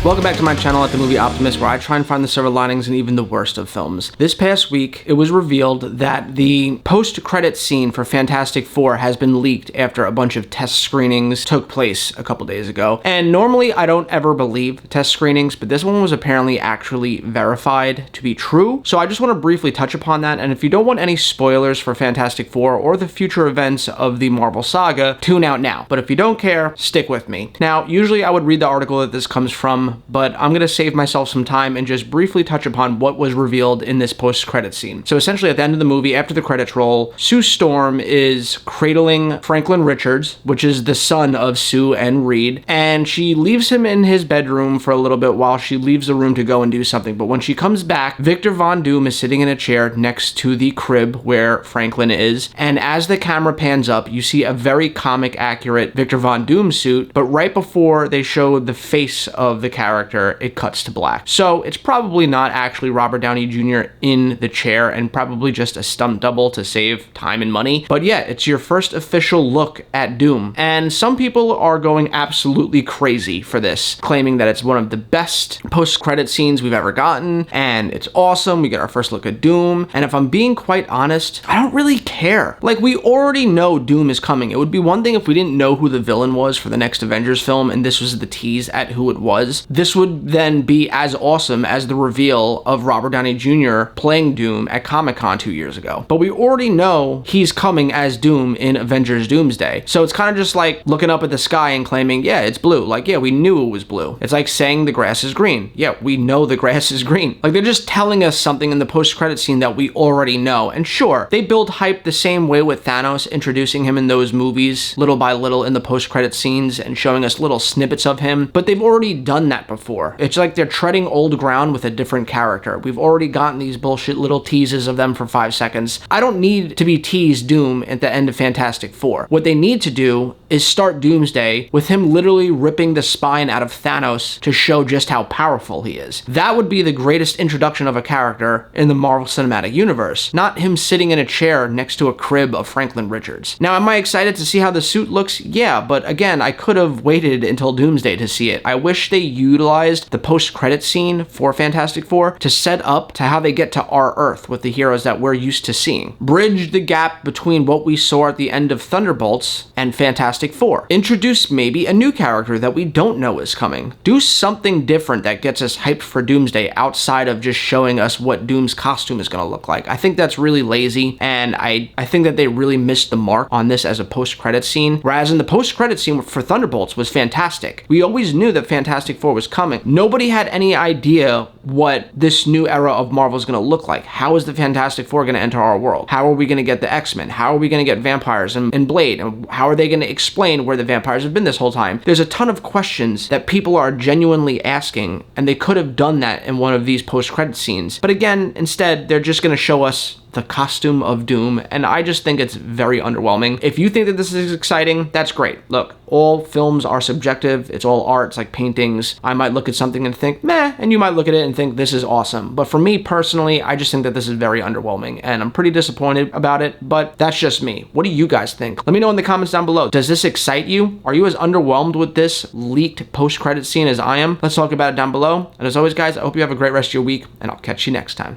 Welcome back to my channel at The Movie Optimist, where I try and find the silver linings in even the worst of films. This past week, it was revealed that the post-credits scene for Fantastic Four has been leaked after a bunch of test screenings took place a couple days ago. And normally, I don't ever believe test screenings, but this one was apparently actually verified to be true. So I just want to briefly touch upon that, and if you don't want any spoilers for Fantastic Four or the future events of the Marvel saga, tune out now. But if you don't care, stick with me. Now, usually I would read the article that this comes from, but I'm going to save myself some time and just briefly touch upon what was revealed in this post-credit scene. So essentially at the end of the movie, after the credits roll, Sue Storm is cradling Franklin Richards, which is the son of Sue and Reed, and she leaves him in his bedroom for a little bit while she leaves the room to go and do something. But when she comes back, Victor Von Doom is sitting in a chair next to the crib where Franklin is, and as the camera pans up, you see a very comic accurate Victor Von Doom suit, but right before they show the face of the character, it cuts to black. So it's probably not actually Robert Downey Jr. in the chair, and probably just a stunt double to save time and money. But yeah, it's your first official look at Doom. And some people are going absolutely crazy for this, claiming that it's one of the best post-credit scenes we've ever gotten, and it's awesome. We get our first look at Doom. And if I'm being quite honest, I don't really care. Like, we already know Doom is coming. It would be one thing if we didn't know who the villain was for the next Avengers film, and this was the tease at who it was. This would then be as awesome as the reveal of Robert Downey Jr. playing Doom at Comic-Con 2 years ago. But we already know he's coming as Doom in Avengers Doomsday. So it's kind of just like looking up at the sky and claiming, yeah, it's blue. Like, yeah, we knew it was blue. It's like saying the grass is green. Yeah, we know the grass is green. Like, they're just telling us something in the post-credit scene that we already know. And sure, they build hype the same way with Thanos, introducing him in those movies little by little in the post-credit scenes and showing us little snippets of him. But they've already done that before. It's like they're treading old ground with a different character. We've already gotten these bullshit little teases of them for 5 seconds. I don't need to be teased Doom at the end of Fantastic Four. What they need to do is start Doomsday with him literally ripping the spine out of Thanos to show just how powerful he is. That would be the greatest introduction of a character in the Marvel Cinematic Universe, not him sitting in a chair next to a crib of Franklin Richards. Now, am I excited to see how the suit looks? Yeah, but again, I could have waited until Doomsday to see it. I wish they utilized the post-credit scene for Fantastic Four to set up to how they get to our Earth with the heroes that we're used to seeing. Bridge the gap between what we saw at the end of Thunderbolts and Fantastic Four. Introduce maybe a new character that we don't know is coming. Do something different that gets us hyped for Doomsday outside of just showing us what Doom's costume is going to look like. I think that's really lazy, and I think that they really missed the mark on this as a post-credit scene, whereas in the post-credit scene for Thunderbolts was fantastic. We always knew that Fantastic Four was coming. Nobody had any idea what this new era of Marvel is going to look like. How is the Fantastic Four going to enter our world? How are we going to get the X-Men? How are we going to get vampires and Blade? And how are they going to explain where the vampires have been this whole time? There's a ton of questions that people are genuinely asking, and they could have done that in one of these post-credit scenes. But again, instead, they're just going to show us the costume of Doom, and I just think it's very underwhelming. If you think that this is exciting, that's great. Look, all films are subjective. It's all art. It's like paintings. I might look at something and think, meh, and you might look at it and think, this is awesome. But for me personally, I just think that this is very underwhelming, and I'm pretty disappointed about it, but that's just me. What do you guys think? Let me know in the comments down below. Does this excite you? Are you as underwhelmed with this leaked post-credit scene as I am? Let's talk about it down below. And as always, guys, I hope you have a great rest of your week, and I'll catch you next time.